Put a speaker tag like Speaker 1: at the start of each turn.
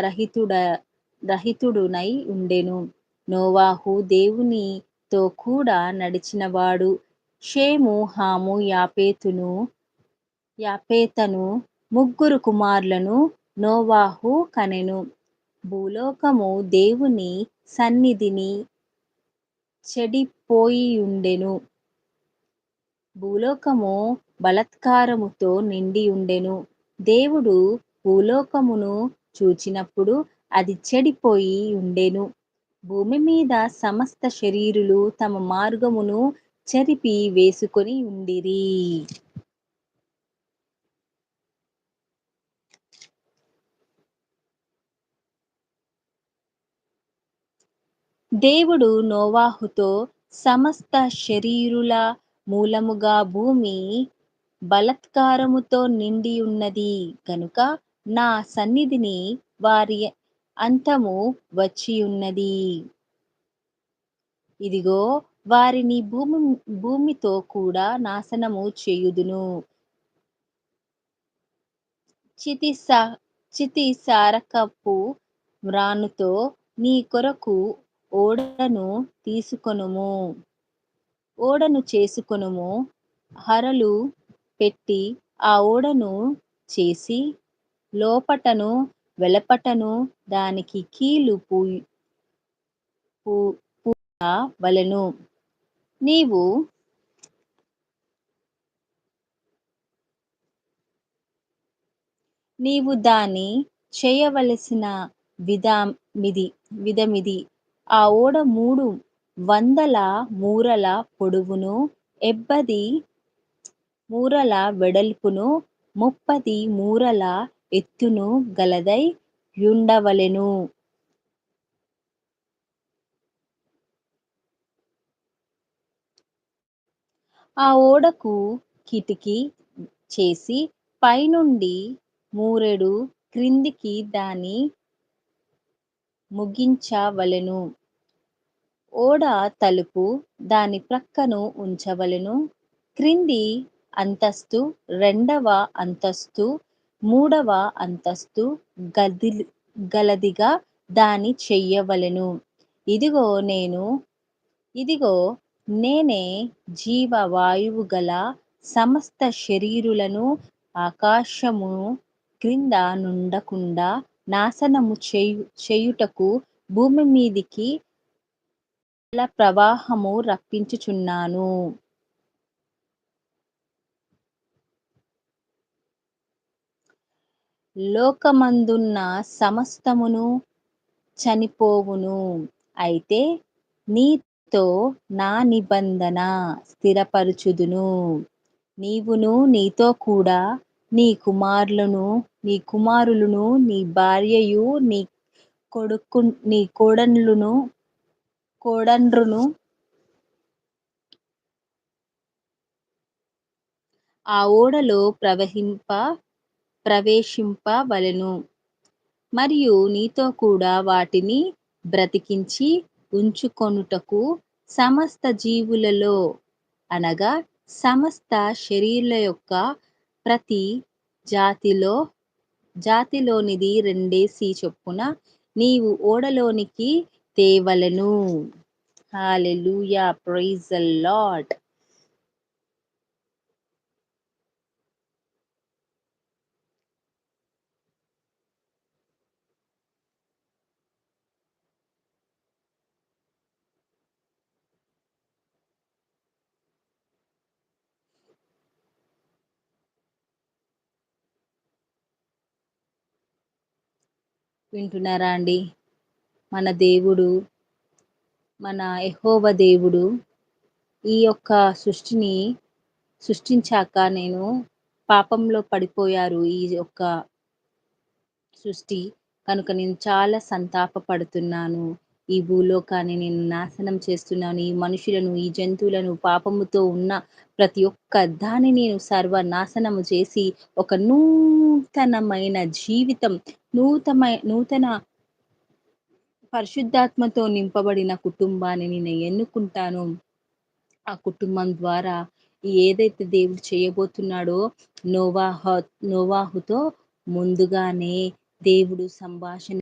Speaker 1: రహితుడ రహితుడునై ఉండెను. నోవాహు దేవునితో కూడా నడిచినవాడు. షేము, హాము, యాపేతను ముగ్గురు కుమారులను నోవాహు కనెను. భూలోకము దేవుని సన్నిధిని చెడిపోయియుండెను. భూలోకము బలాత్కారముతో నిండియుండెను. దేవుడు భూలోకమును చూచినప్పుడు అది చెడిపోయి ఉండెను. భూమి మీద సమస్త శరీరులు తమ మార్గమును చెరిపి వేసుకొని ఉండిరి. దేవుడు నోవాహుతో, సమస్త శరీరుల మూలముగా భూమి బలాత్కారముతో నిండియున్నది గనుక నా సన్నిధిని వారి అంతము వచ్చియున్నది. ఇదిగో, వారిని భూమితో కూడా నాశనము చేయుదును. చితిసారకపు మ్రానుతో నీ కొరకు ఓడను చేసుకొనుము. హరలు పెట్టి ఆ ఓడను చేసి, లోపటను వెలుపటను దానికి కీలు వలెను. నీవు దాని చేయవలసిన విధమిది. ఆ ఓడ 300 మూరల పొడవును, 70 మూరల వెడల్పును, 30 మూరల ఎత్తును గలదై యుండవలెను. ఆ ఓడకు కిటికీ చేసి పైనుండి మూరెడు క్రిందికి దాని ముగించవలెను. ఓడ తలుపు దాని ప్రక్కను ఉంచవలెను. క్రింది అంతస్తు, రెండవ అంతస్తు, మూడవ అంతస్తు గలదిగా దాని చెయ్యవలెను. ఇదిగో నేనే జీవ వాయువు గల సమస్త శరీరులను ఆకాశము క్రింద నుండకుండా నాశనము చేయుటకు భూమి మీదికి జల ప్రవాహము రప్పించుచున్నాను. లోకమందున్న సమస్తమును చనిపోవును. అయితే నీతో నా నిబంధన స్థిరపరచుదును. నీవును, నీతో కూడా నీ కుమారులును, నీ భార్యయు, నీ కోడండ్రును ఆ ఓడలో ప్రవేశింపవలెను. మరియు నీతో కూడా వాటిని బ్రతికించి ఉంచుకొనుటకు సమస్త జీవులలో, అనగా సమస్త శరీరుల యొక్క ప్రతి జాతిలోనిది 2 చొప్పున నీవు ఓడలోనికి తేవలెను. హల్లెలూయా, ప్రైజ్ ద లార్డ్. వింటున్నారా అండి? మన దేవుడు, మన యెహోవా దేవుడు ఈ యొక్క సృష్టిని సృష్టించాక పాపంలో పడిపోయారు ఈ యొక్క సృష్టి కనుక నేను చాలా సంతాపపడుతున్నాను. ఈ భూలోకాన్ని నేను నాశనం చేస్తున్నాను. ఈ మనుషులను, ఈ జంతువులను, పాపముతో ఉన్న ప్రతి ఒక్క దాన్ని నేను సర్వనాశనము చేసి ఒక నూతనమైన జీవితం, నూతన పరిశుద్ధాత్మతో నింపబడిన కుటుంబాన్ని నేను ఎన్నుకుంటాను. ఆ కుటుంబం ద్వారా ఏదైతే దేవుడు చేయబోతున్నాడో నోవాహుతో ముందుగానే దేవుడు సంభాషణ